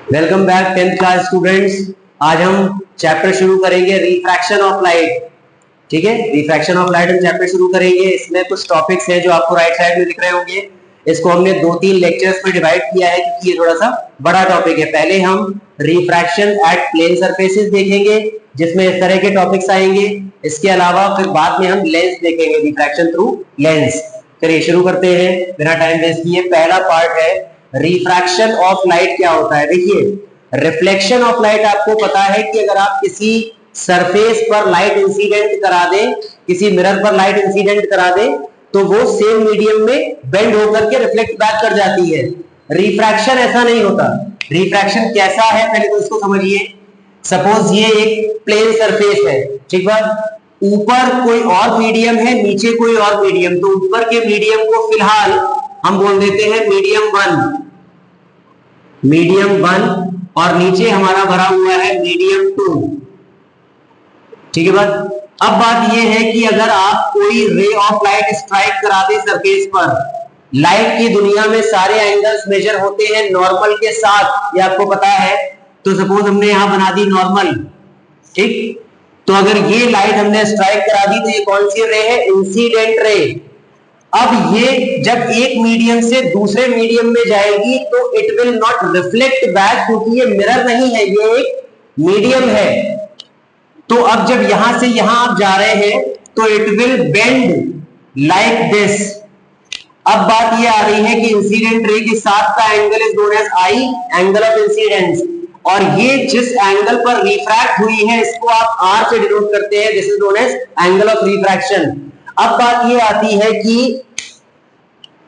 Welcome back 10th class students. आज हम chapter शुरू करेंगे रिफ्रैक्शन ऑफ लाइट। ठीक है, रिफ्रैक्शन ऑफ लाइट हम चैप्टर शुरू करेंगे। इसमें कुछ टॉपिक्स हैं जो आपको राइट साइड में दिख रहे होंगे। इसको हमने 2-3 लेक्चर्स में डिवाइड किया है क्योंकि ये थोड़ा सा बड़ा टॉपिक है। पहले हम रिफ्रैक्शन एट प्लेन सरफेसेस देखेंगे जिसमें इस तरह के टॉपिक्स आएंगे। इसके अलावा फिर बाद में हम लेंस देखेंगे, रिफ्रैक्शन थ्रू लेंस। चलिए शुरू करते हैं बिना टाइम वेस्ट किए। पहला पार्ट है रिफ्रैक्शन ऑफ लाइट क्या होता है। देखिए, रिफ्लेक्शन ऑफ लाइट आपको पता है कि अगर आप किसी सरफेस पर लाइट इंसिडेंट करा दें, किसी मिरर पर लाइट इंसिडेंट करा दें, तो वो सेम मीडियम में बेंड होकर के रिफ्लेक्ट बैक कर जाती है। रिफ्रैक्शन ऐसा नहीं होता। रिफ्रैक्शन कैसा है पहले तो इसको समझिए। सपोज ये एक प्लेन सरफेस है, ठीक बात। ऊपर कोई और मीडियम है, नीचे कोई और मीडियम। तो ऊपर के मीडियम को फिलहाल हम बोल देते हैं मीडियम 1 और नीचे हमारा भरा हुआ है मीडियम 2। ठीक है बात। अब बात यह है कि अगर आप कोई रे ऑफ लाइट स्ट्राइक करा दे सरफेस पर, लाइट की दुनिया में सारे एंगल्स मेजर होते हैं नॉर्मल के साथ, ये आपको पता है। तो सपोज हमने यहां बना दी नॉर्मल, ठीक। तो अगर ये लाइट हमने स्ट्राइक करा दी तो ये कौन सी रे है? Incident ray. अब ये जब एक मीडियम से दूसरे मीडियम में जाएगी तो it will not reflect back, क्योंकि ये मिरर नहीं है, ये एक मीडियम है। तो अब जब यहां से यहां आप जा रहे हैं तो it will bend like this. अब बात ये आ रही है कि इंसिडेंट रे के साथ का angle is known as i, angle of incidence. और ये जिस एंगल पर रिफ्रैक्ट हुई है इसको आप आर से डिनोट करते हैं, this is known as angle of refraction. अब बात ये आती है कि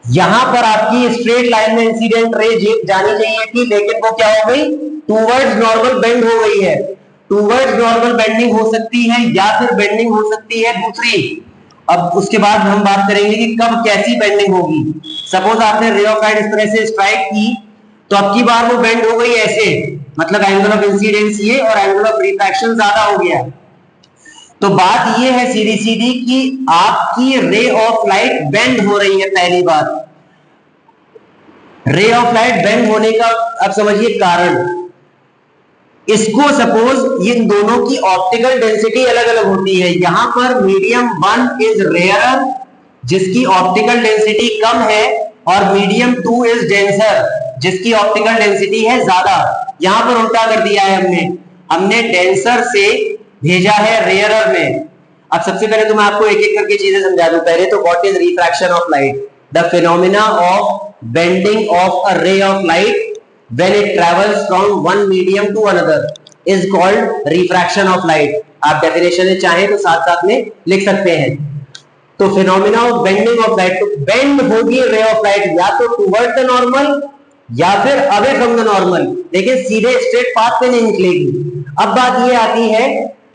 यहां पर आपकी स्ट्रेट लाइन में इंसिडेंट रे जानी चाहिए थी, लेकिन वो क्या हो गई? टूवर्ड्स नॉर्मल बेंड हो गई है। टूवर्ड्स नॉर्मल बेंडिंग हो सकती है या फिर बेंडिंग हो सकती है दूसरी। अब उसके बाद हम बात करेंगे कि कब कैसी बेंडिंग होगी। सपोज आपने रे ऑफ लाइट इस तरह से स्ट्राइक की तो अब की बार वो बेंड हो गई ऐसे, मतलब एंगल ऑफ इंसिडेंस ये और एंगल ऑफ रिफ्रैक्शन ज्यादा हो गया। तो बात ये है सीधी सीधी कि आपकी रे ऑफ लाइट बेंड हो रही है। पहली बात, रे ऑफ लाइट बेंड होने का अब समझिए कारण। इसको सपोज इन दोनों की ऑप्टिकल डेंसिटी अलग अलग होती है। यहां पर मीडियम 1 इज रेयरर, जिसकी ऑप्टिकल डेंसिटी कम है, और मीडियम 2 इज डेंसर, जिसकी ऑप्टिकल डेंसिटी है ज्यादा। यहां पर उल्टा कर दिया है हमने डेंसर से भेजा है रेयरर में। अब सबसे पहले तो मैं आपको एक एक करके चीजें समझा दूं। पहले तो what is refraction of light? The phenomena of bending of a ray of light when it travels from one medium to another is called refraction of light। आप डेफिनेशन में चाहें तो साथ साथ में लिख सकते हैं। तो phenomena of bending of light, तो बेंड होगी रे ऑफ लाइट या तो टुवर्ड द नॉर्मल या फिर अवे फ्रॉम द नॉर्मल, लेकिन सीधे स्ट्रेट पाथ पे नहीं निकलेगी। अब बात ये आती है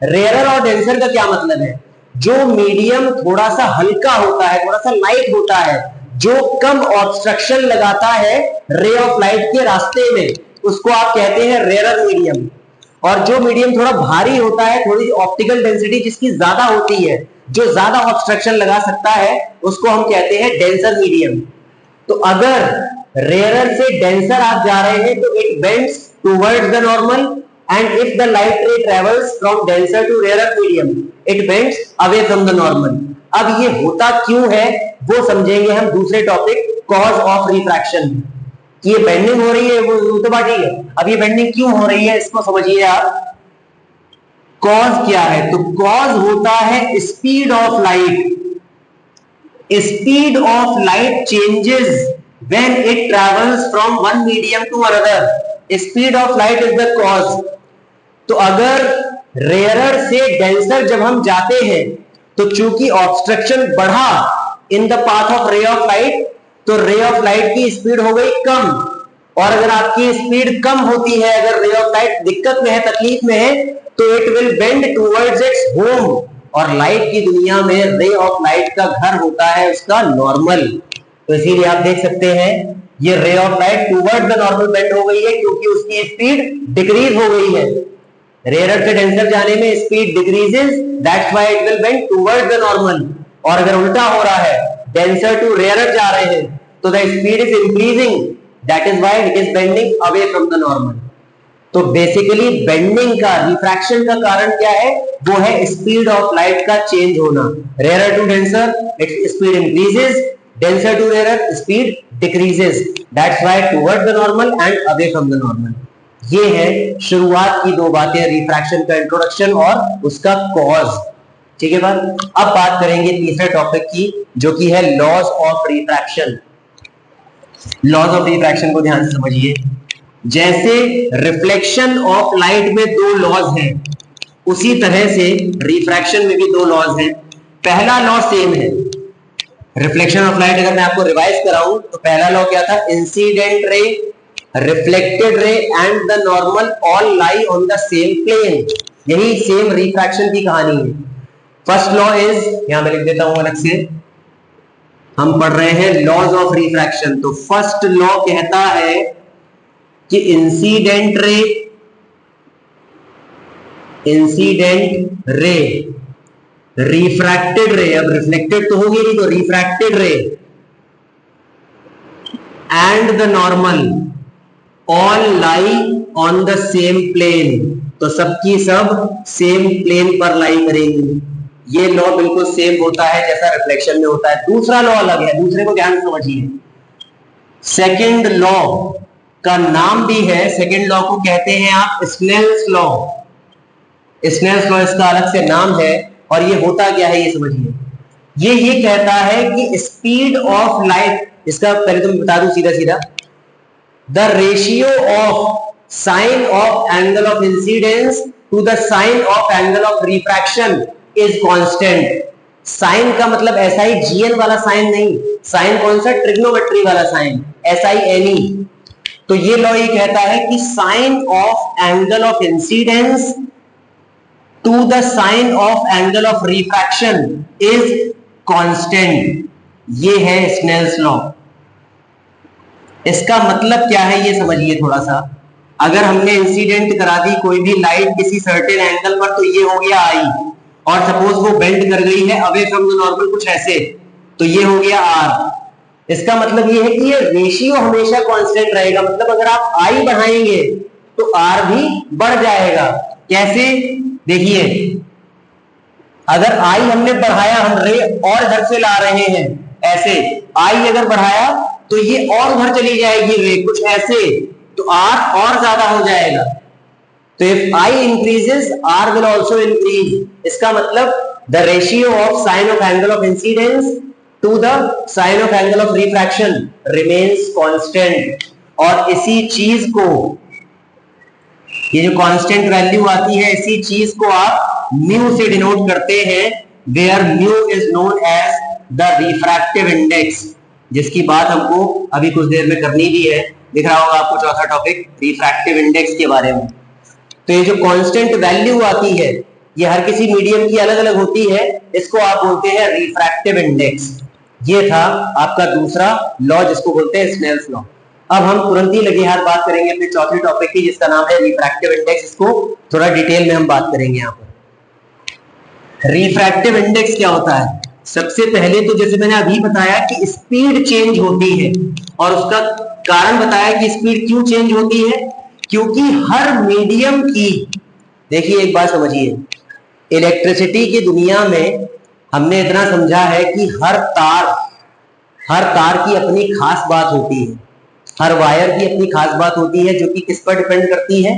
रेयरर और डेंसर का क्या मतलब है। जो मीडियम थोड़ा सा हल्का होता है, थोड़ा सा लाइट होता है, जो कम ऑब्स्ट्रक्शन लगाता है रे ऑफ लाइट के रास्ते में, उसको आप कहते हैं रेयरर मीडियम। और जो मीडियम थोड़ा भारी होता है, थोड़ी ऑप्टिकल डेंसिटी जिसकी ज्यादा होती है, जो ज्यादा ऑब्स्ट्रक्शन लगा सकता है, उसको हम कहते हैं डेंसर मीडियम। तो अगर रेयरर से डेंसर आप जा रहे हैं तो it bends towards the normal, and if the light ray travels from denser to rarer medium it bends away from the normal. अब ये होता क्यों है वो समझेंगे हम दूसरे टॉपिक कॉज ऑफ रिफ्रैक्शन। ये बेंडिंग हो रही है वो तो बात ठीक है, अब ये बेंडिंग क्यों हो रही है इसको समझिए आप। कॉज क्या है? तो कॉज होता है speed of light. Speed of light changes when it travels from one medium to another. Speed of light is the cause. तो अगर रेयरर से डेंसर जब हम जाते हैं तो चूंकि ऑब्स्ट्रक्शन बढ़ा in the path of ray of light, तो रे ऑफ लाइट की स्पीड हो गई कम। और अगर आपकी स्पीड कम होती है, अगर रे ऑफ लाइट दिक्कत में है, तकलीफ में है, तो it will bend towards its home. और लाइट की दुनिया में रे ऑफ लाइट का घर होता है उसका नॉर्मल। तो इसीलिए आप देख सकते हैं ये ray of light toward the normal bend हो गई है क्योंकि उसकी स्पीड डिक्रीज हो गई है। रेयरर से डेंसर जाने में speed decreases, that's why it will bend toward the normal. और अगर उल्टा हो रहा है, डेंसर टू रेयरर जा रहे हैं, तो the speed is increasing, that is why it is bending away from the normal. तो बेसिकली बेंडिंग का, रिफ्रैक्शन का कारण क्या है? वो है स्पीड ऑफ लाइट का चेंज होना। Rare to denser its speed increases, denser to rare speed decreases, that's why toward the normal and away from the normal. ये है शुरुआत की दो बातें, रिफ्रैक्शन का इंट्रोडक्शन और उसका कॉज। ठीक है बात। अब बात करेंगे तीसरे टॉपिक की, जो कि है laws of refraction. Laws of refraction को ध्यान से समझिए। जैसे रिफ्लेक्शन ऑफ लाइट में दो लॉज हैं, उसी तरह से रिफ्रैक्शन में भी दो लॉज हैं। पहला लॉ सेम है, रिफ्लेक्शन ऑफ लाइट अगर मैं आपको रिवाइज कराऊं तो पहला लॉ क्या था? Incident ray, reflected ray and the normal all lie on the same plane. यही सेम रिफ्रैक्शन की कहानी है। फर्स्ट लॉ इज, यहां मैं लिख देता हूं अलग से, हम पढ़ रहे हैं लॉज ऑफ रिफ्रैक्शन। तो फर्स्ट लॉ कहता है कि इंसिडेंट रे, रिफ्रैक्टेड रे, अब रिफ्लेक्टेड तो होगी नहीं, तो refracted ray and the normal all lie on the same plane. तो सबकी सब सेम प्लेन पर लाई करेंगी। ये लॉ बिल्कुल सेम होता है जैसा रिफ्लेक्शन में होता है। दूसरा लॉ अलग है, दूसरे को ध्यान से समझिए। सेकेंड लॉ का नाम भी है, सेकेंड लॉ को कहते हैं आप स्नेल्स लॉ। स्नेल्स लॉ इसका अलग से नाम है, और ये होता क्या है ये समझिए। ये कहता है कि स्पीड ऑफ लाइट, इसका पहले तो मैं बता दूं सीधा सीधा, the ratio of sine of angle of incidence to the sine of angle of refraction is constant. Sine का मतलब SI GN वाला साइन नहीं, साइन कौन सा? ट्रिग्नोमेट्री वाला साइन, SI NE। तो ये लॉ ये कहता है कि sine of angle of incidence to the sine of angle of refraction is constant. ये है स्नेल्स लॉ। इसका मतलब क्या है ये समझिए थोड़ा सा। अगर हमने इंसिडेंट करा दी कोई भी लाइट किसी सर्टेन एंगल पर, तो ये हो गया I, और सपोज वो बेंड कर गई है अवे फ्रॉम द नॉर्मल कुछ ऐसे, तो ये हो गया R। इसका मतलब ये है कि ये रेशियो हमेशा कांस्टेंट रहेगा। मतलब अगर आप I बढ़ाएंगे तो R भी बढ़ जाएगा। कैसे? देखिए, अगर I हमने बढ़ाया, हम रे और इधर से ला रहे हैं ऐसे, I अगर बढ़ाया तो ये और उधर चली जाएगी रे कुछ ऐसे, तो R और ज्यादा हो जाएगा। तो if I increases, R will also increase। इसका मतलब the ratio of sin of angle of incidence to the sin of angle of refraction remains constant। और इसी चीज को, ये जो कांस्टेंट वैल्यू आती है, इसी चीज को आप म्यू से डिनोट करते हैं, where mu is known as the refractive index, जिसकी बात हमको अभी कुछ देर में करनी भी है। दिख रहा होगा आपको चौथा टॉपिक रिफ्रैक्टिव इंडेक्स के बारे में। तो ये जो कांस्टेंट वैल्यू आती है, ये हर किसी मीडियम की अलग अलग होती है, इसको आप बोलते हैं रिफ्रैक्टिव इंडेक्स। ये था आपका दूसरा लॉ, जिसको बोलते हैं स्नेल्स लॉ। अब हम तुरंत ही लगे हाथ बात करेंगे अपने चौथे टॉपिक की, जिसका नाम है रिफ्रैक्टिव इंडेक्स। इसको थोड़ा डिटेल में हम बात करेंगे यहाँ पर। रिफ्रैक्टिव इंडेक्स क्या होता है? सबसे पहले तो जैसे मैंने अभी बताया कि स्पीड चेंज होती है, और उसका कारण बताया कि स्पीड क्यों चेंज होती है, क्योंकि हर मीडियम की, देखिए एक बात समझिए, इलेक्ट्रिसिटी की दुनिया में हमने इतना समझा है कि हर तार की अपनी खास बात होती है, हर वायर की अपनी खास बात होती है, जो कि किस पर डिपेंड करती है?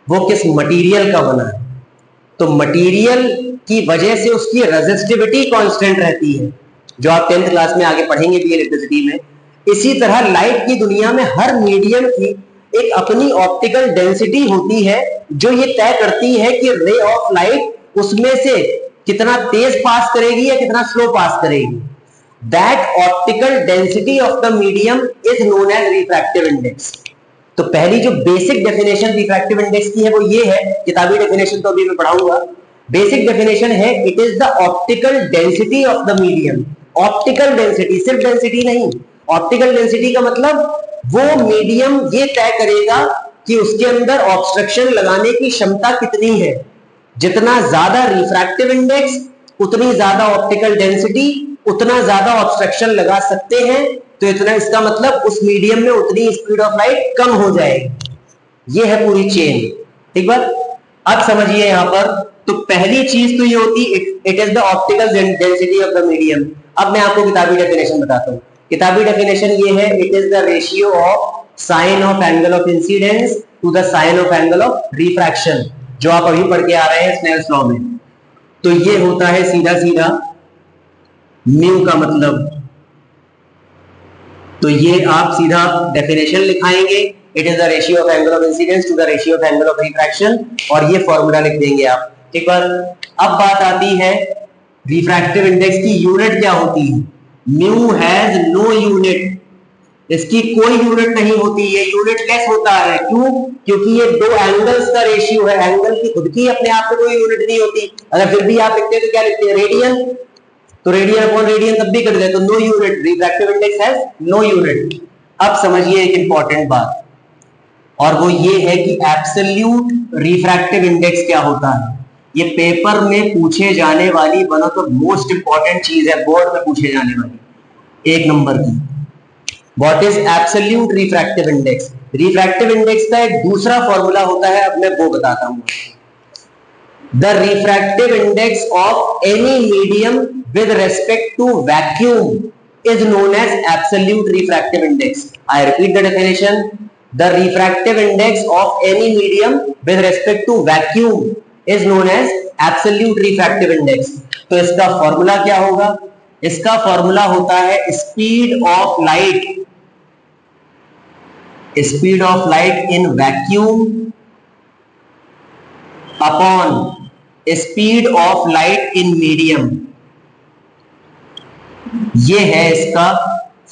वो किस मटेरियल का बना है। तो मटेरियल की वजह से उसकी रेजिस्टिविटी कांस्टेंट रहती है, जो आप 10th क्लास में आगे पढ़ेंगे भी इलेक्ट्रिसिटी में। इसी तरह लाइट की दुनिया में हर मीडियम की एक अपनी ऑप्टिकल डेंसिटी होती है, जो ये तय करती है कि रे ऑफ लाइट उसमें से कितना तेज पास करेगी या कितना स्लो पास करेगी। That optical density of the medium is known as refractive index. तो पहली जो बेसिक डेफिनेशन रिफ्रैक्टिव इंडेक्स की है वो ये है, किताबी डेफिनेशन तो अभी मैं पढ़ाऊंगा। बेसिक डेफिनेशन है, it is the optical density of the medium. Optical density, सिर्फ डेंसिटी नहीं, ऑप्टिकल डेंसिटी का मतलब वो मीडियम ये तय करेगा कि उसके अंदर ऑब्स्ट्रक्शन लगाने की क्षमता कितनी है। जितना ज्यादा रिफ्रैक्टिव इंडेक्स, उतनी ज्यादा ऑप्टिकल डेंसिटी, उतना ज्यादा ऑब्स्ट्रक्शन लगा सकते हैं। तो इतना, इसका मतलब उस मीडियम में उतनी स्पीड ऑफ लाइट कम हो जाएगी। ये है पूरी चेन। ठीक बात। अब समझिए यहां पर, तो पहली चीज तो ये होती it is the optical density of the medium. अब मैं आपको किताबी डेफिनेशन बताता हूं। किताबी डेफिनेशन ये है, it is the ratio of sine of angle of incidence to the sine of angle of refraction, जो आप अभी पढ़ के आ रहे हैं स्नेल्स लॉ में। तो ये होता है सीधा सीधा म्यू का मतलब। तो ये आप सीधा डेफिनेशन लिखाएंगे, it is the ratio of angle of incidence to the ratio of angle of refraction, और ये फॉर्मूला लिख देंगे आप। ठीक है। अब बात आती है रिफ्रैक्टिव इंडेक्स की यूनिट क्या होती है। म्यू हैज नो यूनिट, इसकी कोई यूनिट नहीं होती, ये यूनिट लेस होता है। क्यों? क्योंकि ये दो एंगल्स का रेशियो है, एंगल की खुद की अपने आप में कोई यूनिट नहीं होती। अगर फिर भी आप लिखते हैं तो क्या लिखते हैं, रेडियन, तो रेडियन अपॉन रेडियन तब भी कर दे, तो no unit, refractive index has no unit. अब समझिए एक इंपॉर्टेंट बात, और वो ये है कि एब्सोल्यूट रिफ्रैक्टिव इंडेक्स क्या होता है। ये पेपर में पूछे जाने वाली one of the most important चीज है, बोर्ड में पूछे जाने वाली 1 नंबर की। What is absolute refractive index. Refractive index का एक दूसरा फॉर्मूला होता है, अब मैं वो बताता हूं। The refractive index of any medium with respect to vacuum is known as absolute refractive index. I repeat the definition, the refractive index of any medium with respect to vacuum is known as absolute refractive index. तो इसका formula क्या होगा, इसका formula होता है speed of light, speed of light in vacuum upon speed of light in medium. ये है इसका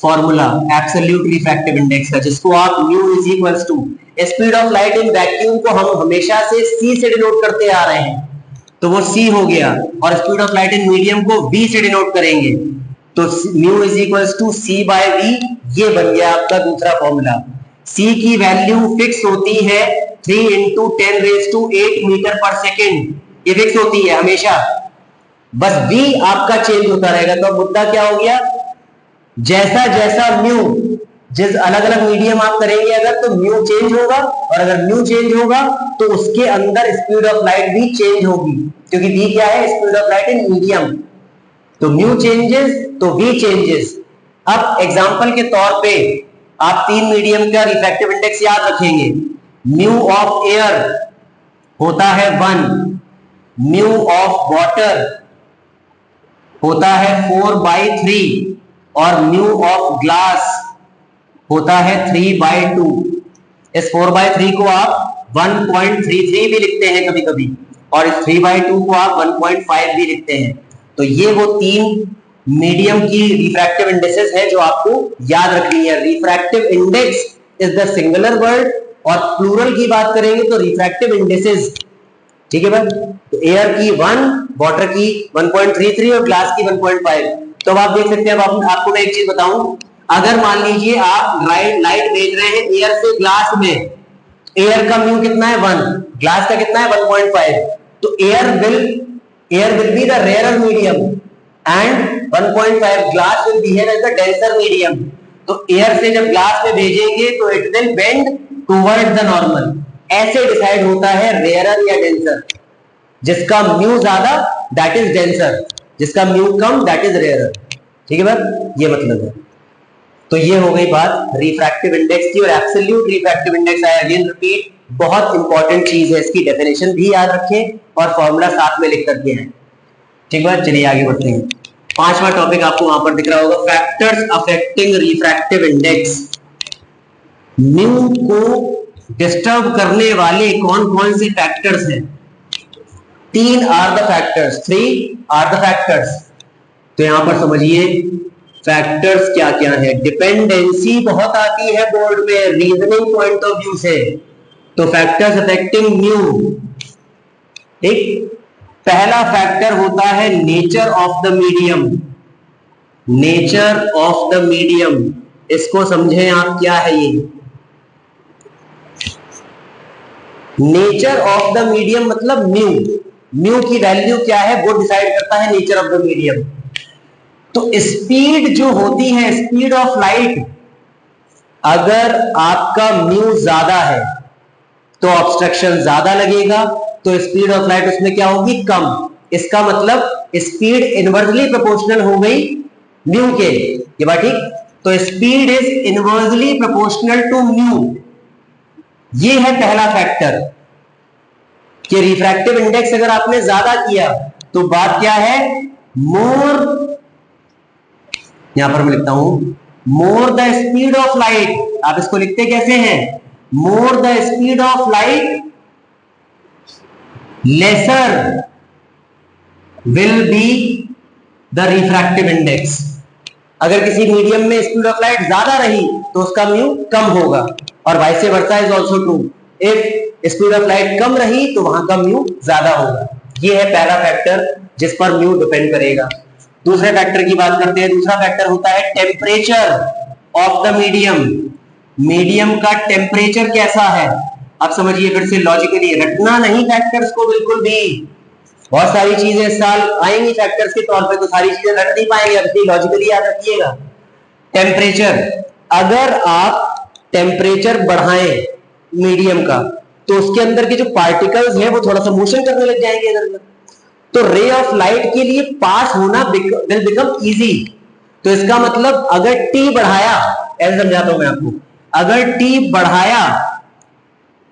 फॉर्मूला एब्सोल्यूट रिफ्रैक्टिव इंडेक्स का, जिसको आप mu is equals to speed of light in vacuum को हम हमेशा से सी से डिनोट करते आ रहे हैं, तो वो सी हो गया, और speed of light in medium को वी से डिनोट करेंगे, तो mu is equals to c by v. ये बन गया आपका दूसरा फॉर्मूला। सी की वैल्यू फिक्स होती है 3 इंटू 10⁸ मीटर पर सेकेंड, ये फिक्स होती है हमेशा, बस v आपका चेंज होता रहेगा। तो अब मुद्दा क्या हो गया, जैसा जैसा म्यू, जिस अलग अलग मीडियम आप करेंगे अगर, तो म्यू चेंज होगा, और अगर म्यू चेंज होगा तो उसके अंदर स्पीड ऑफ लाइट भी चेंज होगी, क्योंकि v क्या है, speed of light in medium. तो म्यू चेंजेस तो v चेंजेस। अब एग्जांपल के तौर पे आप 3 मीडियम का रिफ्रैक्टिव इंडेक्स याद रखेंगे। म्यू ऑफ एयर होता है 1, म्यू ऑफ वाटर होता है 4/3, और म्यू ऑफ ग्लास होता है 3/2। इस 4/3 को आप 1.33 भी लिखते हैं कभी कभी, और इस 3/2 को आप 1.5 भी लिखते हैं। तो ये वो 3 मीडियम की रिफ्रैक्टिव इंडेक्सेस है जो आपको याद रखनी है। Refractive index is the singular word, और प्लूरल की बात करेंगे तो रिफ्रैक्टिव इंडेक्सेस। ठीक है भाई, तो एयर की 1, वाटर की 1.33 और ग्लास की 1.5। तो अब आप देख सकते हैं। अब आपको मैं एक चीज बताऊं, अगर मान लीजिए आप लाइट भेज रहे हैं एयर से ग्लास में, एयर का म्यू कितना है 1, ग्लास का कितना है 1.5, तो air will be the rarer medium and 1.5 glass will behave as the denser medium. तो एयर से जब ग्लास में भेजेंगे तो it will bend towards the normal. ऐसे डिसाइड होता है रेयरर या डेंसर। जिसका म्यू ज्यादा दैट इज डेंसर, जिसका म्यू कम दैट इज रेयरर। ठीक है बात, ये मतलब है। तो ये हो गई बात रिफ्रैक्टिव इंडेक्स की। और absolute refractive index, I again repeat, बहुत इंपॉर्टेंट चीज है, इसकी डेफिनेशन भी याद रखें और फॉर्मूला साथ में लिख करके है। ठीक है, चलिए आगे बढ़ते हैं। 5वां टॉपिक आपको वहां पर दिख रहा होगा, factors affecting refractive index. Mu को डिस्टर्ब करने वाले कौन कौन से फैक्टर्स हैं। 3 are the factors, 3 are the factors. तो यहां पर समझिए फैक्टर्स क्या क्या है। डिपेंडेंसी बहुत आती है बोर्ड में रीजनिंग पॉइंट ऑफ व्यू से, तो फैक्टर्स अफेक्टिंग म्यू। ठीक, पहला फैक्टर होता है nature of the medium. Nature of the medium, इसको समझें आप, क्या है ये। नेचर ऑफ द मीडियम मतलब म्यू, म्यू की वैल्यू क्या है वो डिसाइड करता है नेचर ऑफ द मीडियम। तो स्पीड जो होती है, स्पीड ऑफ लाइट, अगर आपका म्यू ज्यादा है तो ऑब्स्ट्रक्शन ज्यादा लगेगा, तो स्पीड ऑफ लाइट उसमें क्या होगी, कम। इसका मतलब स्पीड इनवर्सली प्रोपोर्शनल हो गई म्यू के, ये बात ठीक। तो speed is inversely proportional to mu, ये है पहला फैक्टर कि रिफ्रैक्टिव इंडेक्स अगर आपने ज्यादा किया तो बात क्या है, मोर, यहां पर मैं लिखता हूं more the speed of light, आप इसको लिखते कैसे हैं, more the speed of light laser will be the refractive index. अगर किसी मीडियम में स्पीड ऑफ लाइट ज्यादा रही तो उसका म्यू कम होगा, और vice versa is also true, if speed of light कम रही तो वहां का म्यू ज्यादा होगा। ये है पहला फैक्टर जिस पर म्यू डिपेंड करेगा। दूसरे फैक्टर की बात करते हैं। दूसरा फैक्टर होता है temperature of the medium, medium का टेम्परेचर कैसा है। आप समझिए फिर से लॉजिकली, रटना नहीं फैक्टर्स को बिल्कुल भी, बहुत सारी चीजें इस साल आएंगी फैक्टर्स के तौर पे, तो सारी चीजें रट नहीं पाएंगे, अभी लॉजिकली याद रखिएगा। टेम्परेचर, अगर आप टेम्परेचर बढ़ाएं मीडियम का तो उसके अंदर के जो पार्टिकल्स हैं वो थोड़ा सा मोशन करने लग जाएंगे इधर उधर, तो रे ऑफ लाइट के लिए पास होना विल बिकम इजी। तो इसका मतलब अगर टी बढ़ाया, ऐसे समझाता हूं मैं आपको, अगर टी बढ़ाया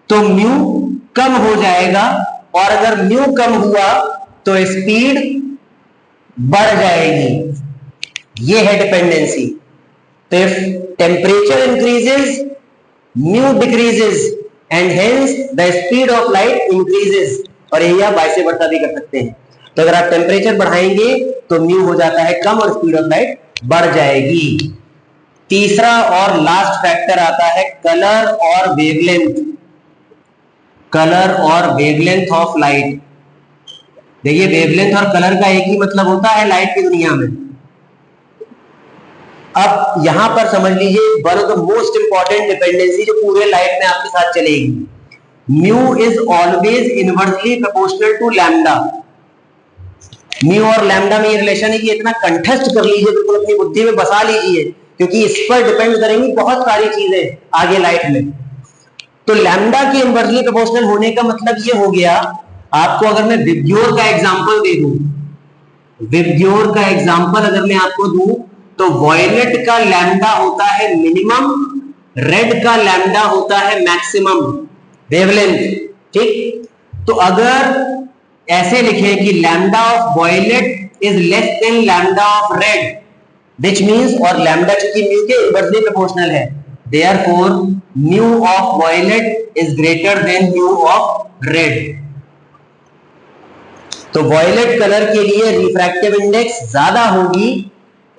तो म्यू कम हो जाएगा, और अगर म्यू कम हुआ तो स्पीड बढ़ जाएगी। ये है डिपेंडेंसी। तो if temperature increases mu decreases and hence the speed of light increases, और यही आप वाइस वर्सा भी कर सकते हैं। तो अगर आप टेम्परेचर बढ़ाएंगे तो म्यू हो जाता है कम और स्पीड ऑफ लाइट बढ़ जाएगी। तीसरा और लास्ट फैक्टर आता है कलर और वेवलेंथ, कलर और वेवलेंथ ऑफ लाइट। देखिए वेवलेंथ और कलर का एक ही मतलब होता है लाइट की दुनिया में। अब यहां पर समझ लीजिए one of the most important dependency जो पूरे लाइट में आपके साथ चलेगी, mu is always inversely proportional to lambda. Mu और लैम्डा में ये रिलेशन है कि इतना कंठस्थ कर लीजिए, बिल्कुल अपनी बुद्धि में बसा लीजिए, क्योंकि इस पर डिपेंड करेंगी बहुत सारी चीजें आगे लाइट में। तो लैम्डा के इनवर्सली प्रोपोर्शनल होने का मतलब ये हो गया, आपको अगर मैं विब्ग्योर का एग्जांपल दे दूं, विब्ग्योर का एग्जांपल अगर मैं आपको दूं, तो वॉयलेट का लैम्डा होता है मिनिमम, रेड का लैम्डा होता है मैक्सिमम वेवलेंथ, ठीक। तो अगर ऐसे लिखें कि lambda of violet is less than lambda of red, which means, और लैम्डा चूंकि म्यू के इनवर्सली प्रोपोर्शनल है, therefore mu of violet is greater than mu of red। तो violet कलर के लिए रिफ्रैक्टिव इंडेक्स ज्यादा होगी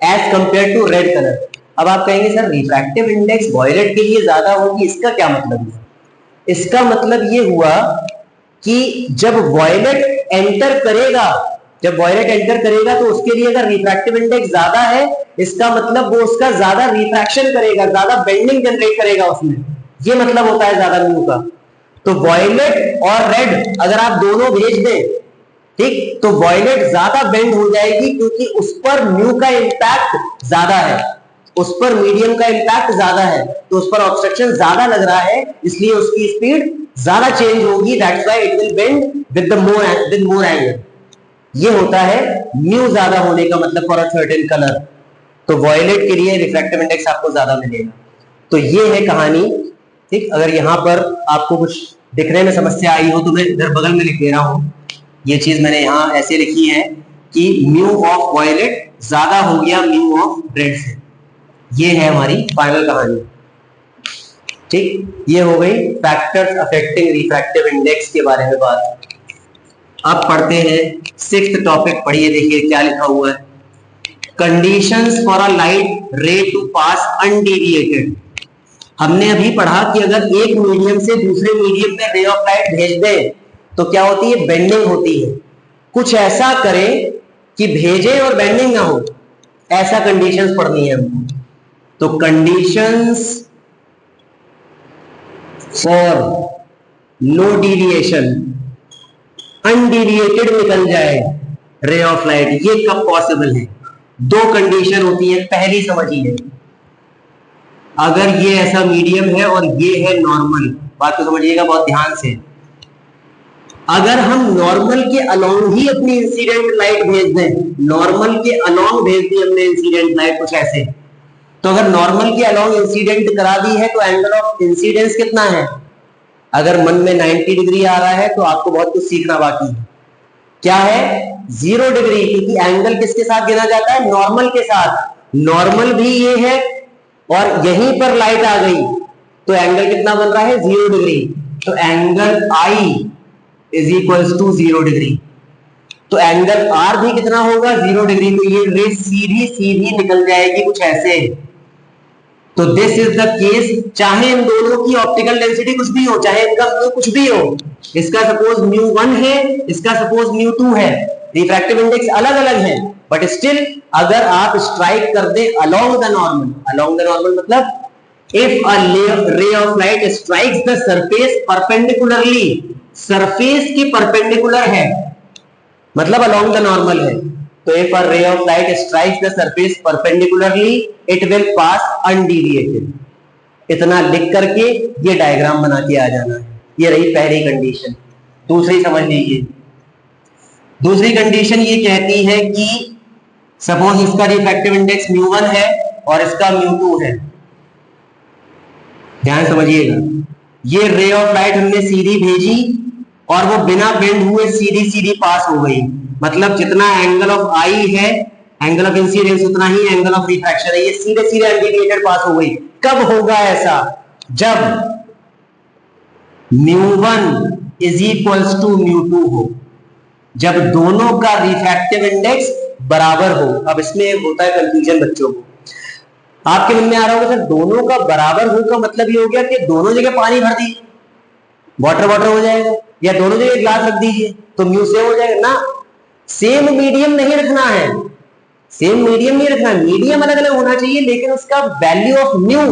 as compare to red colour. अब आप कहेंगे सर रिफ्रैक्टिव इंडेक्स violet के लिए ज्यादा होगी, इसका क्या मतलब है? इसका मतलब ये हुआ कि जब violet एंटर करेगा, जब वॉयलेट एंटर करेगा तो उसके लिए अगर रिफ्रैक्टिव इंडेक्स ज्यादा है, इसका मतलब वो उसका ज्यादा रिफ्रैक्शन करेगा, ज्यादा बेंडिंग जनरेट करेगा उसमें, ये मतलब होता है ज्यादा म्यू का। तो वॉयलेट और रेड अगर आप दोनों भेज दें, ठीक, तो वॉयलेट ज्यादा बेंड हो जाएगी क्योंकि उस पर म्यू का इंपैक्ट ज्यादा है, उस पर मीडियम का इंपैक्ट ज्यादा है, तो उस पर ऑब्स्ट्रक्शन ज्यादा लग रहा है, इसलिए उसकी स्पीड ज्यादा चेंज होगी, that's why it will bend with more angle. ये होता है म्यू ज्यादा होने का मतलब फॉर अ सर्टेन कलर। तो वॉयलेट के लिए रिफ्रैक्टिव इंडेक्स आपको ज्यादा मिलेगा। तो ये है कहानी, ठीक। अगर यहां पर आपको कुछ दिखने में समस्या आई हो तो मैं इधर बगल में लिख दे रहा हूं, ये चीज मैंने यहां ऐसे लिखी है कि म्यू ऑफ वॉयलेट ज्यादा हो गया म्यू ऑफ रेड से। ये है हमारी फाइनल कहानी, ठीक। ये हो गई फैक्टर्स अफेक्टिंग रिफ्रैक्टिव इंडेक्स के बारे में बात। अब पढ़ते हैं सिक्स्थ टॉपिक, पढ़िए, देखिए क्या लिखा हुआ है। Conditions for a light ray to pass undeviated. हमने अभी पढ़ा कि अगर एक मीडियम से दूसरे मीडियम में रे ऑफ लाइट भेज दें तो क्या होती है, बेंडिंग होती है। कुछ ऐसा करें कि भेजे और बेंडिंग ना हो, ऐसा कंडीशंस पढ़नी है हमको। तो conditions for no deviation, undeviated निकल जाए रे ऑफ लाइट, ये कब पॉसिबल है? दो कंडीशन होती है। पहली समझिए, अगर ये ऐसा मीडियम है और ये है नॉर्मल, बात को समझिएगा बहुत ध्यान से। अगर हम नॉर्मल के अलोंग ही अपनी इंसिडेंट लाइट भेज दें, नॉर्मल के अलोंग भेज दी हमने इंसिडेंट लाइट कुछ ऐसे, तो अगर नॉर्मल के अलोंग इंसिडेंट करा दी है तो एंगल ऑफ इंसिडेंस कितना है? अगर मन में 90 डिग्री आ रहा है तो आपको बहुत कुछ सीखना बाकी है। क्या है? 0 डिग्री, क्योंकि एंगल किसके साथ गिना जाता है? नॉर्मल के साथ। नॉर्मल भी ये है और यहीं पर लाइट आ गई तो एंगल कितना बन रहा है? 0 डिग्री। तो angle i is equals to 0 degree. तो एंगल आर भी कितना होगा? 0 डिग्री। तो ये रे सीधी सीधी निकल जाएगी कुछ ऐसे। तो दिस इज द केस, चाहे इन दोनों की ऑप्टिकल डेंसिटी कुछ भी हो, चाहे इनका कुछ भी हो, इसका सपोज μ1 है, इसका सपोज μ2 है, रिफ्रैक्टिव इंडेक्स अलग अलग है, बट स्टिल अगर आप स्ट्राइक कर दे अलोंग द नॉर्मल मतलब if a ray of light strikes the surface perpendicularly, surface की परपेंडिकुलर है मतलब अलोंग द नॉर्मल है, तो if a ray of light strikes the surface perpendicularly it will pass undeviated। इतना लिख करके ये डायग्राम बना के आ जाना है। ये रही पहली कंडीशन। दूसरी समझ लीजिए। दूसरी कंडीशन ये कहती है कि सपोज इसका रिफ्रैक्टिव इंडेक्स μ1 है और इसका μ2 है। ध्यान समझिएगा, ये रे ऑफ लाइट हमने सीधी भेजी और वो बिना बेंड हुए सीधी सीधी पास हो गई, मतलब जितना एंगल ऑफ आई है, एंगल ऑफ इंसिडेंस, उतना ही एंगल ऑफ रिफ्रैक्शन है। ये सीधे सीधे अनडेविएटेड पास हो गई। कब होगा ऐसा? जब μ1 इज इक्वल्स टू μ2 हो, जब दोनों का रिफ्रैक्टिव इंडेक्स बराबर हो। अब इसमें होता है कंफ्यूजन बच्चों को, आपके मन में आ रहा होगा सर दोनों का बराबर हो का मतलब ये हो गया कि दोनों जगह पानी भर दीजिए, वाटर वाटर हो जाएगा, या दोनों जगह ग्लास रख दीजिए तो म्यू सेम हो जाएगा ना। सेम मीडियम नहीं रखना है, सेम मीडियम नहीं रखना, मीडियम अलग अलग होना चाहिए लेकिन उसका value of mu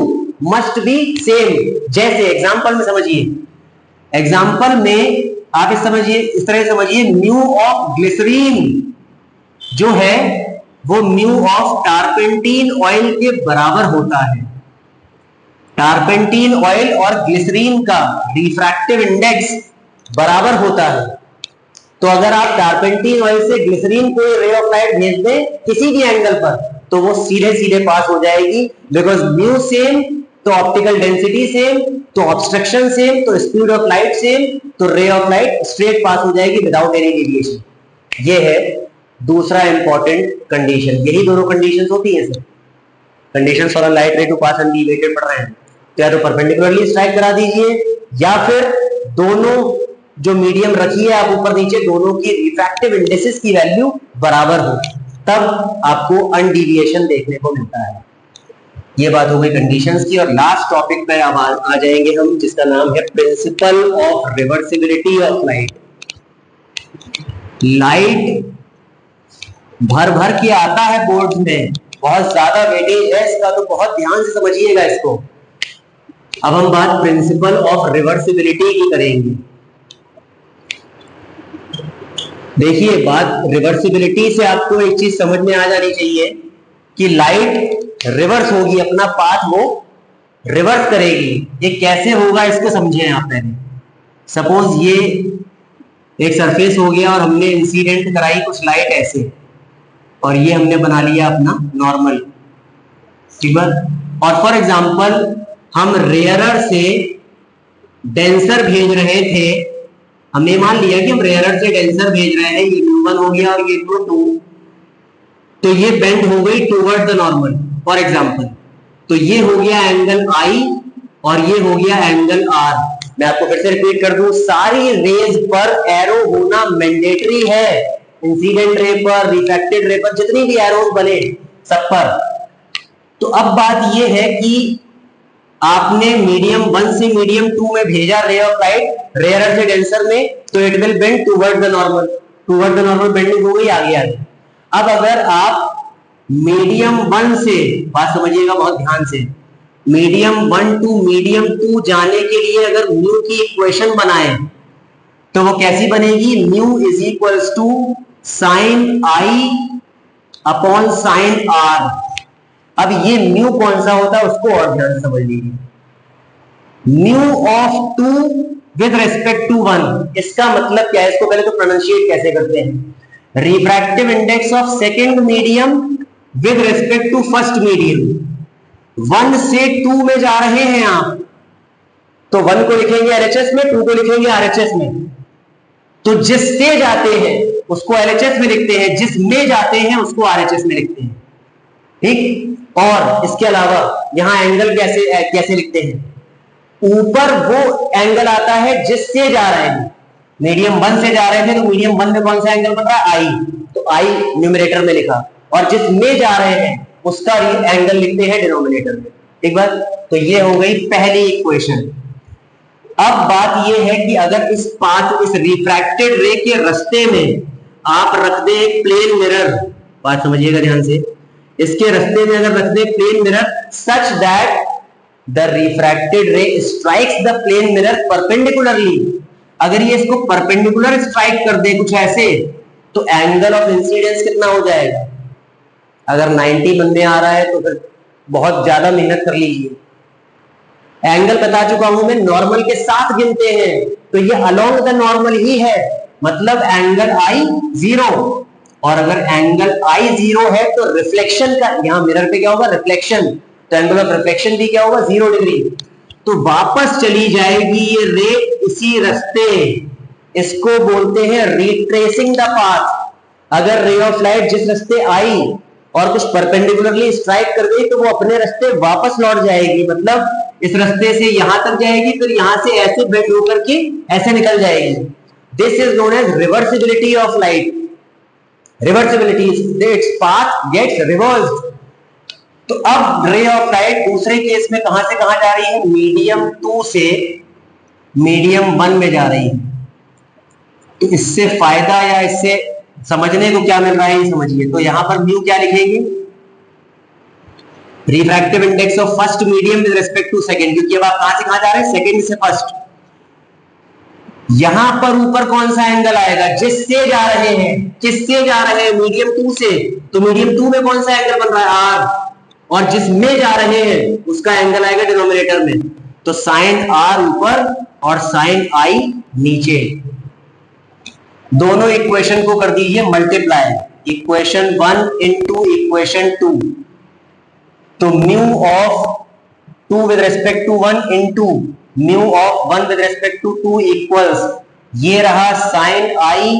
must be same. जैसे एग्जांपल में समझिए, एग्जांपल में आप इस तरह समझिए, म्यू ऑफ ग्लिसरीन जो है वो म्यू ऑफ टारपेंटीन ऑयल के बराबर होता है। टारपेंटीन ऑयल और ग्लिसरीन का रिफ्रैक्टिव इंडेक्स बराबर होता है। तो अगर आप टारपेंटीन ऑयल से ग्लिसरीन को रे ऑफ लाइट भेज दें किसी भी एंगल पर तो वो सीधे सीधे पास हो जाएगी, बिकॉज म्यू सेम तो ऑप्टिकल डेंसिटी सेम, तो ऑब्स्ट्रक्शन सेम, तो स्पीड ऑफ लाइट सेम, तो रे ऑफ लाइट स्ट्रेट पास हो जाएगी विदाउट एनी डेविएशन। ये है दूसरा इंपॉर्टेंट कंडीशन। यही दोनों कंडीशंस होती हैं sir, conditions for a light ray to pass undeviated पढ़ रहे हैं, तो या तो परपेंडिकुलरली स्ट्राइक करा दीजिए या फिर दोनों जो मीडियम रखी है आप ऊपर नीचे, दोनों की रिफ्रैक्टिव इंडेक्सेस की वैल्यू बराबर हो, तब आपको अनडिविएशन देखने को मिलता है। ये बात हो गई कंडीशंस की। और लास्ट टॉपिक पे अब आ जाएंगे हम, जिसका नाम है principle of reversibility of light. Light भर भर के आता है बोर्ड में, बहुत ज्यादा वेटेज है इसका, तो बहुत ध्यान से समझिएगा इसको। अब हम बात प्रिंसिपल ऑफ रिवर्सिबिलिटी की करेंगे। देखिए, बात रिवर्सिबिलिटी से आपको एक चीज समझ में आ जानी चाहिए कि लाइट रिवर्स होगी, अपना पाथ वो रिवर्स करेगी। ये कैसे होगा इसको समझें आप पहले। सपोज ये एक सरफेस हो गया और हमने इंसिडेंट कराई कुछ लाइट ऐसे, और ये हमने बना लिया अपना नॉर्मल, ठीक है। और फॉर एग्जांपल हम रेयरर से डेंसर भेज रहे थे, हमने मान लिया कि हम रेयरर से डेंसर भेज रहे हैं, ये म्यू1 हो गया और ये म्यू2, तो ये बेंड हो गई toward the normal for example, तो ये हो गया एंगल आई और ये हो गया एंगल आर। मैं आपको फिर से रिपीट कर दूं, सारी रेज पर एरो होना मैंडेटरी है, इंसिडेंट रे पर, रिफ्रैक्टेड रे पर, जितनी भी एरोज बने सब पर। तो अब बात ये है कि आपने मीडियम 1 से मीडियम 2 में भेजा रे ऑफ लाइट, रेयरर से डेंसर में, तो it will bend toward the normal, toward the normal bending हो गई आगे आगे। अब अगर आप मीडियम 1 से, बात समझिएगा बहुत ध्यान से, मीडियम 1 टू मीडियम 2 जाने के लिए अगर म्यू की इक्वेशन बनाएं तो वो कैसी बनेगी? Mu is equals to sine i upon sine r. अब ये म्यू कौन सा होता है उसको और ध्यान से समझ लीजिए। Mu of 2 with respect to 1, इसका मतलब क्या है? इसको पहले तो प्रोनाउंशिएट कैसे करते हैं? Refractive index of second medium with respect to first medium. 1 से 2 में जा रहे हैं आप, तो 1 को लिखेंगे एलएचएस में, 2 को लिखेंगे आरएचएस में। तो जिससे जाते हैं उसको एलएचएस में लिखते हैं, जिसमें जाते हैं उसको आरएचएस में लिखते हैं, ठीक। और इसके अलावा यहां एंगल कैसे लिखते हैं? ऊपर वो एंगल आता है जिससे जा रहे हैं। मीडियम 1 से जा रहे थे तो मीडियम 1 में कौन सा एंगल बन रहा है? आई, तो आई न्यूमरेटर में लिखा, और जिसमें जा रहे हैं उसका एंगल लिखते हैं डिनोमिनेटर में, ठीक बात। तो ये हो गई पहली इक्वेशन। अब बात ये है कि अगर इस रिफ्रैक्टेड रे के रास्ते में आप रख दे एक प्लेन मिरर, बात समझिएगा ध्यान से, इसके रास्ते में अगर रख दे plane mirror such that the refracted ray strikes the plane mirror perpendicularly, अगर ये इसको परपेंडिकुलर स्ट्राइक कर दे कुछ ऐसे, तो एंगल ऑफ इंसिडेंस कितना हो जाएगा? अगर 90 बनने आ रहा है तो फिर बहुत ज्यादा मेहनत कर लीजिए। एंगल बता चुका हूं मैं, नॉर्मल के साथ गिनते हैं, तो ये अलोंग द नॉर्मल ही है, मतलब एंगल आई 0। और अगर एंगल आई 0 है तो रिफ्लेक्शन का, यहां मिरर पे क्या होगा? रिफ्लेक्शन, तो एंगल ऑफ रिफ्लेक्शन भी क्या होगा? 0 डिग्री। तो वापस चली जाएगी ये रे इसी रास्ते, इसको बोलते हैं रिट्रेसिंग द पाथ। अगर रे ऑफ लाइट जिस रास्ते आई और कुछ परपेंडिकुलरली स्ट्राइक कर गई तो वो अपने रास्ते वापस लौट जाएगी, मतलब इस रास्ते से यहां तक जाएगी, फिर यहां से ऐसे बेंड होकर के ऐसे निकल जाएगी। This is known as reversibility of light. Reversibility, its path gets reversed. तो अब रे ऑफ लाइट दूसरे केस में कहां से कहां जा रही है? मीडियम 2 से मीडियम 1 में जा रही है। तो इससे फायदा या इससे समझने को क्या मिल रहा है ये समझिए। तो यहां पर म्यू क्या लिखेंगे? Refractive index of first medium with respect to second, क्योंकि अब आप कहां से कहां जा रहे हैं? सेकंड से फर्स्ट। यहां पर ऊपर कौन सा एंगल आएगा? जिससे जा रहे हैं। किससे जा रहे हैं? मीडियम 2 से, तो मीडियम 2 में कौन सा एंगल बन रहा है? आर, और जिसमें जा रहे हैं उसका एंगल आएगा डिनोमिनेटर में। तो साइन आर ऊपर और साइन आई नीचे। दोनों इक्वेशन को कर दीजिए मल्टीप्लाई, इक्वेशन 1 इंटू इक्वेशन 2। तो mu of 2 with respect to 1 into mu of 1 with respect to 2 equals, ये रहा sine i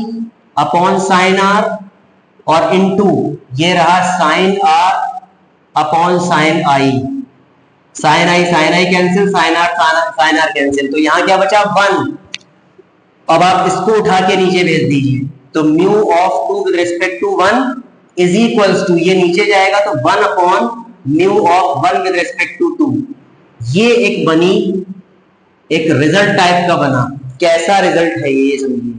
upon sine r, और इंटू ये रहा sine r upon sine i. Sine i cancel, sine r cancel, तो यहां क्या बचा? 1। अब आप इसको उठा के नीचे भेज दीजिए, तो mu of 2 with respect to 1 is equals to, ये नीचे जाएगा तो 1 upon mu of 1 with respect to 2। ये एक बनी, एक रिजल्ट टाइप का बना। कैसा रिजल्ट है ये समझिए।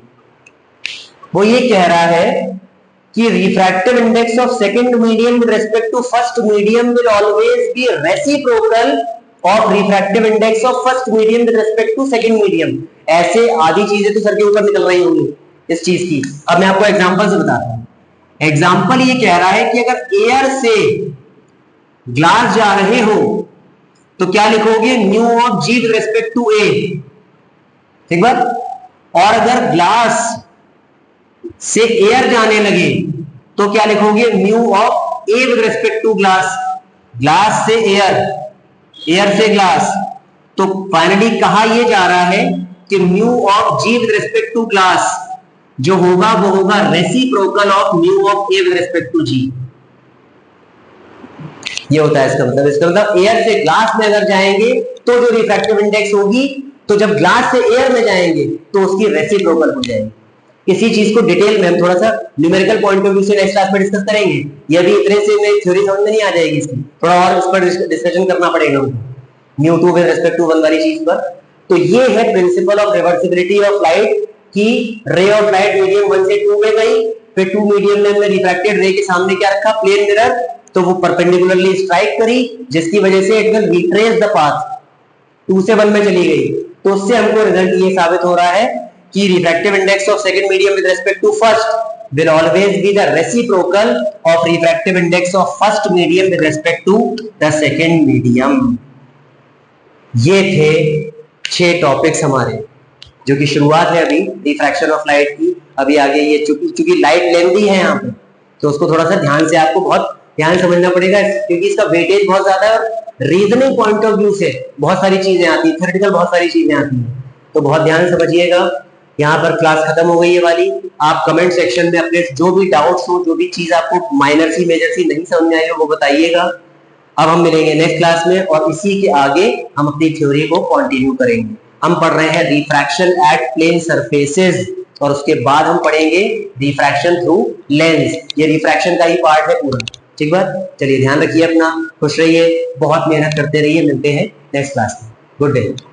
वो ये कह रहा है कि refractive index of second medium with respect to first medium will always be reciprocal of refractive index of first medium with respect to second medium. ऐसे आधी चीजें तो सर के ऊपर निकल रही होंगी इस चीज की। अब मैं आपको एग्जांपल से बताता हूं। एग्जांपल ये कह रहा है कि अगर एयर से ग्लास जा रहे हो तो क्या लिखोगे? Mu of G with respect to A, ठीक बात। और अगर ग्लास से एयर जाने लगे तो क्या लिखोगे? Mu of A with respect to glass. Glass से एयर, एयर से ग्लास, तो फाइनली कहा यह जा रहा है कि mu of G with respect to glass जो होगा वो होगा reciprocal of mu of A with respect to G. ये होता है इसका मतलब। इसका मतलब एयर से ग्लास में अगर जाएंगे तो जो रिफ्रैक्टिव इंडेक्स होगी, तो जब ग्लास से एयर में जाएंगे तो उसकी रेसिप्रोकल हो जाएगी। इसी चीज को डिटेल में हम थोड़ा सा न्यूमेरिकल पॉइंट ऑफ व्यू से नेक्स्ट क्लास में डिस्कस करेंगे। ये अभी इतने से थ्योरी समझ में नहीं आ जाएगी, इसकी थोड़ा और उस पर डिस्कशन करना पड़ेगा हमको म्यू 2 विद रिस्पेक्ट टू 1 वाली चीज पर। तो ये है principle of reversibility of light कि रे ऑफ लाइट मीडियम 1 से 2 में गई, फिर 2 मीडियम में हमने रिफ्रैक्टेड रे के सामने क्या रखा? प्लेन मिरर, तो वो परपेंडिकुलरली स्ट्राइक करी जिसकी वजह से it will retrace the path, 2 से 1 में चली गई। तो उससे हमको रिजल्ट ये साबित हो रहा है कि refractive index of second medium with respect to first will always be the reciprocal of refractive index of first medium with respect to the second medium. ये थे 6 टॉपिक्स हमारे, जो कि शुरुआत है अभी रिफ्रैक्शन ऑफ लाइट की। अभी आगे ये चूंकि लाइट लेंथी है यहाँ पे, तो उसको थोड़ा सा ध्यान से, आपको बहुत ध्यान समझना पड़ेगा, क्योंकि इसका वेटेज बहुत ज्यादा है और रीजनिंग पॉइंट ऑफ व्यू से बहुत सारी चीजें आती है, थ्योरेटिकल बहुत सारी चीजें आती हैं, तो बहुत ध्यान से समझिएगा। यहाँ पर क्लास खत्म हो गई है वाली। आप कमेंट सेक्शन में अपने जो भी डाउट्स हो, जो भी चीज आपको माइनर सी मेजर सी नहीं समझ में आई हो, वो बताइएगा। अब हम मिलेंगे नेक्स्ट क्लास में और इसी के आगे हम अपनी थ्योरी को कंटिन्यू करेंगे। हम पढ़ रहे हैं रिफ्रैक्शन एट प्लेन सरफेसेस और उसके बाद हम पढ़ेंगे रिफ्रैक्शन थ्रू लेंस। ये रिफ्रैक्शन का ही पार्ट है पूरा। ठीक बात, चलिए ध्यान रखिए अपना, खुश रहिए, बहुत मेहनत करते रहिए। मिलते हैं नेक्स्ट क्लास में। Good day.